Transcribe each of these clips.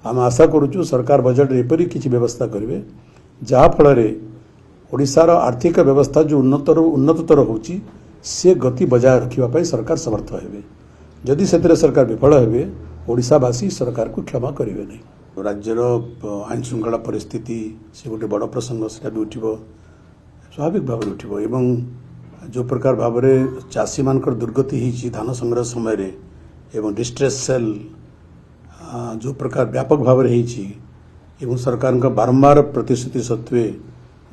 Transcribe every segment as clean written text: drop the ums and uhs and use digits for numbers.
आम आशा करुचु सरकार बजेट एपरी किसी व्यवस्था करेंगे जहाँफल ओडिशार आर्थिक व्यवस्था जो उन्नततर होची से गति बजाय रखापी सरकार समर्थ हे जदि से सरकार विफल हे ओडिशावासी सरकार को क्षमा करेंगे नहीं। राज्यर आईन श्रृंखला परिस्थिति से गोटे बड़ प्रसंग से भी उठ स्वाभाविक भाव उठो एवं जो प्रकार भाव में चाषी मान दुर्गति होती धान संग्रह समय रे एवं डिस्ट्रेस सेल जो प्रकार व्यापक भाव में होती सरकार का बारंबार प्रतिश्रुति सत्वे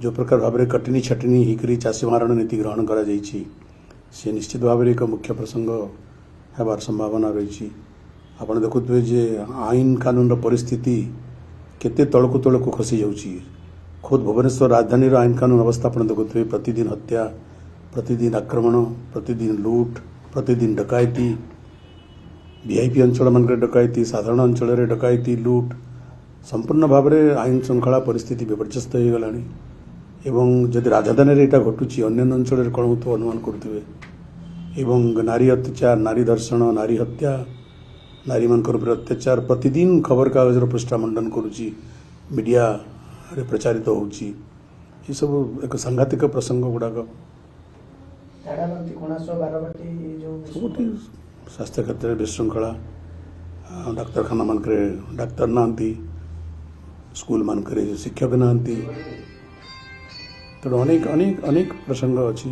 जो प्रकार भाव में कटनी छटनी होकर चाषी मारण नीति ग्रहण कर निश्चित भाव में एक मुख्य प्रसंग होबार संभावना रही। आपड़ देखुए जे आईन कानून परिस्थिति केते तलकू तलकू खसी जाऊँगी। खुद भुवनेश्वर राजधानी आईन कानून अवस्था आप देखुए प्रतिदिन हत्या प्रतिदिन आक्रमण प्रतिदिन लुट प्रतिदिन डकायती वीआईपी अंचल मान डकायती साधारण अंचल डकायती लुट संपूर्ण भाव में आईन श्रृंखला परिस्थिति विपर्यस्त हो गला एवं जदि राजधानी यहाँ घटुची अन्य अंचल कौन हो अनुमान करुवे एवं नारी अत्याचार नारी धर्षण नारी हत्या नारी मान अत्याचार प्रतिदिन खबर कागजर पृष्ठा मंडन करुच्ची मीडिया रे प्रचारित होची सब एक सांघातिक प्रसंग गुड़ाक स्वास्थ्य क्षेत्र में विशृंखला डाक्तखाना मान डाक्तर नांती स्कूल मान शिक्षक नांती तेणु अनेक अनेक अनेक प्रसंग अच्छी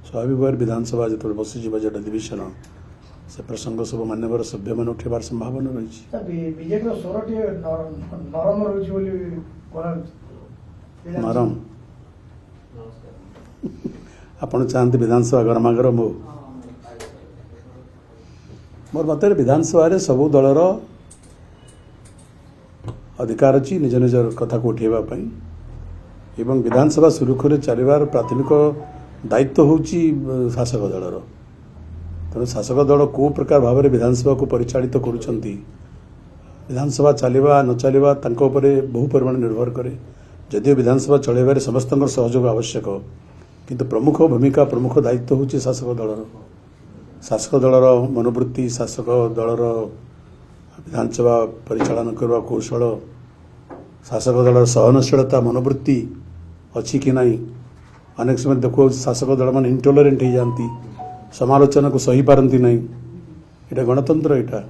स्वाभाविक भाव विधानसभा जो बसी बजेट अधिवेशन से प्रसंग सब मान्यवर सभ्य मान उठार संभावना रही नरम आपण चाहते विधानसभा गरमागरम हो मोर मत विधानसभा सबू दलर अधिकार अच्छी निज निज कथा को उठेबापी एवं विधानसभा सुरुखुरे चलवार प्राथमिक दायित्व होची शासक दलर तेणु शासक दल को प्रकार भाव में विधानसभा को परिचालित करुछंती विधानसभा चलवा न चलवा तांको उपरे बहु परिमाण निर्भर करे जदिव विधानसभा चलैबार समस्त सहयोग आवश्यक किंतु प्रमुख भूमिका प्रमुख दायित्व होची शासक दलर मनोवृत्ति शासक दलर विधानसभा परिचालन करवा कौशल शासक दलर सहनशीलता मनोवृत्ति अच्छी कि नहीं अनेक समय देखो शासक दल मान इंटॉलरेंट हो जाती समालोचना को सही पारती नहीं यहाँ गणतंत्र यहाँ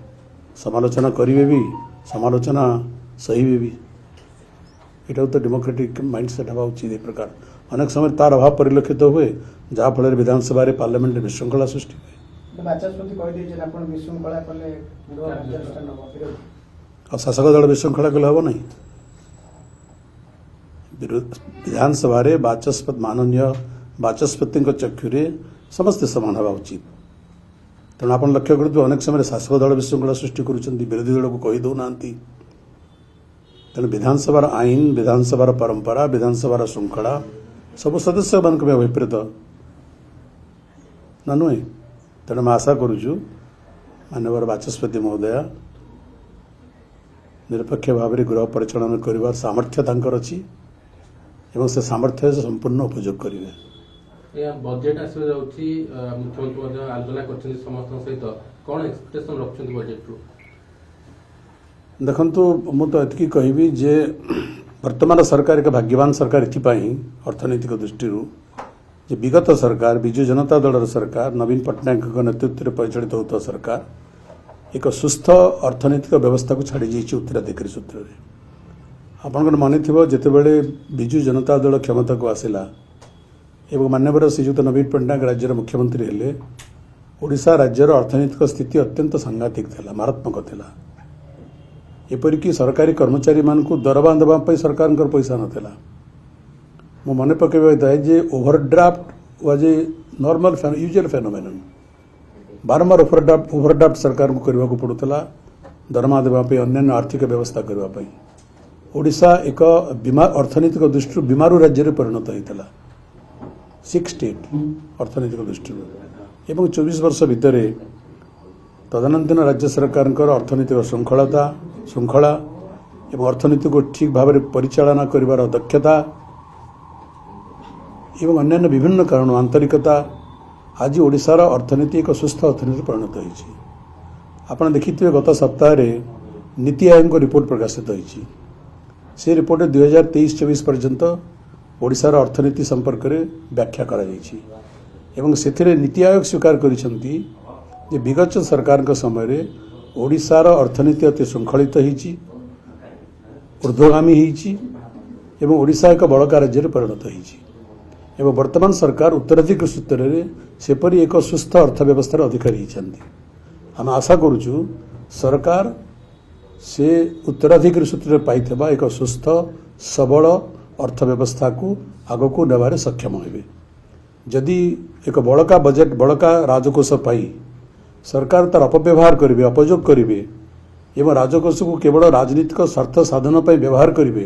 समालोचना करेंगे भी समालोचना सही भी यहाँ तो डेमोक्रेटिक माइंडसेट हवा उचित ए प्रकार अनेक समय तार अभाव परिलक्षित हुए जहाँफल विधानसभा पार्लियामेंट विशृंखला सृष्टि हुए शासक दल विशृंखला कले हम नहीं विधानसभा बाचस्पति माननीय बाचस्पति चक्षुरे समस्ते समान हवा उचित तेणु आप लक्ष्य करुवे अनेक समय शासक दल विशृंखला सृष्टि करुँच विरोधी दल को कहीदौना तेणु विधानसभार आईन विधानसभार परंपरा विधानसभार श्रृंखला सब सदस्य मान अभिप्रेत ना नुहे तेणु मैं आशा करुचु माननीय बाचस्पति महोदय निरपेक्ष भाव में गृह परिचालन कर सामर्थ्य तांकर अच्छी एवं से सामर्थ्य से संपूर्ण उपयोग करेंगे बजेट आसवा जाउची मुख्यमंत्री आलोचना करछन समस्त सहित कोन एक्सपेक्टेशन रखछन बजेट रु देखंतु मु तो एतकी कहबी जे वर्तमान सरकार एक भाग्यवान सरकार एथिपाई अर्थनैतिक दृष्टि जे विगत सरकार बिजु जनता दल सरकार नवीन पट्टनायक नेतृत्व में परिचालित होता सरकार एक सुस्थ अर्थनैतिक व्यवस्था को छाड़ी जाइए उत्तराधिकारी सूत्र में आपंकर मन थी जितेबले बिजु जनता दल क्षमता को आसला एवं मान्यवर श्रीजुक्त नवीन पट्टनायक राज्यर मुख्यमंत्री हेले ओडिशा राज्यर अर्थनैतिक स्थिति अत्यंत सांघातिक थिला मारात्मक थिला एपरिक सरकारी कर्मचारी मान को दरबा देवाई सरकार पैसा नाला मो मन पकड़ था जे overdraft was a normal usual phenomenon बारंबार ओवरड्राफ्ट सरकार को करने को पड़ूला दरमा देवाई अन्य आर्थिक व्यवस्था करने ओडिशा एक अर्थनैतिक दृष्टि बीमारू राज्य में परिणत होता 6 स्टेट अर्थनैतिक दृष्टि एवं 24 वर्ष भितर तदनंतन राज्य सरकार अर्थनैतिक श्रृंखला एवं अर्थनीति को ठीक भाव में परिचालना कर दक्षता एवं अन्य विभिन्न कारण आंतरिकता आज ओडिशार अर्थनीति एक सुस्थ अर्थनीति परिणत होती। आप देखिए गत सप्ताह नीति आयोग रिपोर्ट प्रकाशित होती से रिपोर्ट 2023-24 पर्यंत ओडिशार अर्थनीति संपर्क में व्याख्या एवं से नीति आयोग स्वीकार करिसेंती जे विगत सरकार समय रे ओडिशार अर्थनीति अति श्रृंखलित होईची ऊर्ध्वगामी होईची एवं ओडिशा एक बड़का राज्य में परिणत होईची एवं वर्तमान सरकार उत्तराधिकार सूत्र में सेपरी एक सुस्थ अर्थव्यवस्थार अधिकारी होती आम आशा करुचु सरकार से उत्तराधिकारी सूत्र पाई एक सुस्थ सबल अर्थव्यवस्था को आग को नेबार सक्षम होबे जदि एक बड़का बजेट बड़का राजकोष पाई सरकार तार अपव्यवहार करेंगे अपयोग करेंगे एवं राजकोष को केवल राजनीतिक स्वार्थ साधन पर व्यवहार करेंगे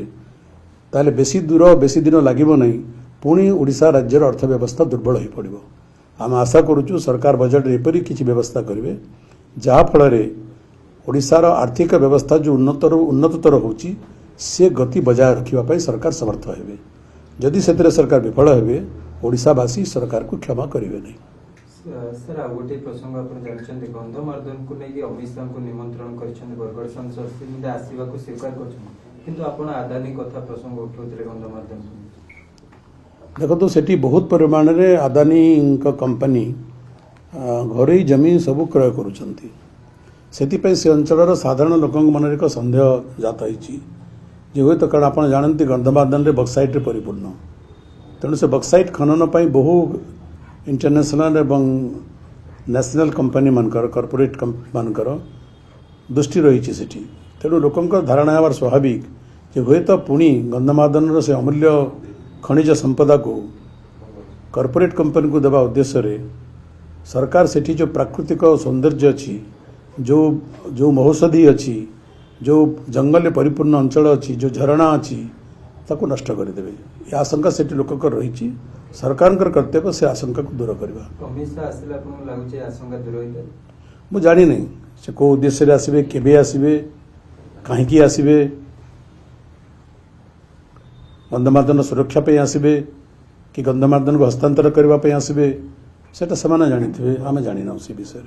ताले बेसी दूर बेसी दिन लगे नहीं पुणी ओडिशा राज्यर अर्थव्यवस्था दुर्बल हो पड़ो आम आशा करुचु सरकार बजेट एपरी किसी व्यवस्था करेंगे जहाँफल ओडिशार आर्थिक व्यवस्था जो उन्नततर होची से गति बजाय रखापी सरकार समर्थ हेबे जदि से सरकार विफल हेबे ओडिशावासी सरकार को क्षमा करेंगे नहीं। सर आ गोटे प्रसंग आप जानते गंधमार्दन को लेकिन अमित शाह को निमंत्रण कर बरगढ़ संसद आसवा को स्वीकार कर आदानी कथा प्रसंग उठाते गंधमार्दन देखो सेठी बहुत परिमाण रे आदानी कंपनी घरे जमी सब क्रय करुछंती सेतिपई से अंचलर साधारण लोक मन एक संदेह जात होईची जे हुए तो कारण आप जानते गंधमार्दन रे बक्साइट परिपूर्ण तेणु से बक्साइट खनन पर बहु इंटरनेशनल एवं नेशनल कंपनी मानकर कॉर्पोरेट मानकर दृष्टि रही सेठी तेणु लोकंर धारणा हमार स्वाभाविक जे हुए तो पुणी गंधमार्दन से अमूल्य खनिज संपदा को कॉर्पोरेट कंपनी को देवा उद्देश्य रे सरकार सेठी जो प्राकृतिक सौंदर्य अच्छी जो महौषधि अच्छी जो जंगल परिपूर्ण अंचल अच्छी जो झरणा अच्छी ताको नष्ट करदेवे ये आशंका से लोक रही सरकार कर्तव्य से आशंका को दूर करवा मु जानी नहीं से को उद्देश्य आसबे केबे आसबे कहीं आसबे गंधमार्दन सुरक्षा पे आसबे कि गंधमार्दन को हस्तांतर करने आसबे सेटा से जानी थे आम जानी ना से विषय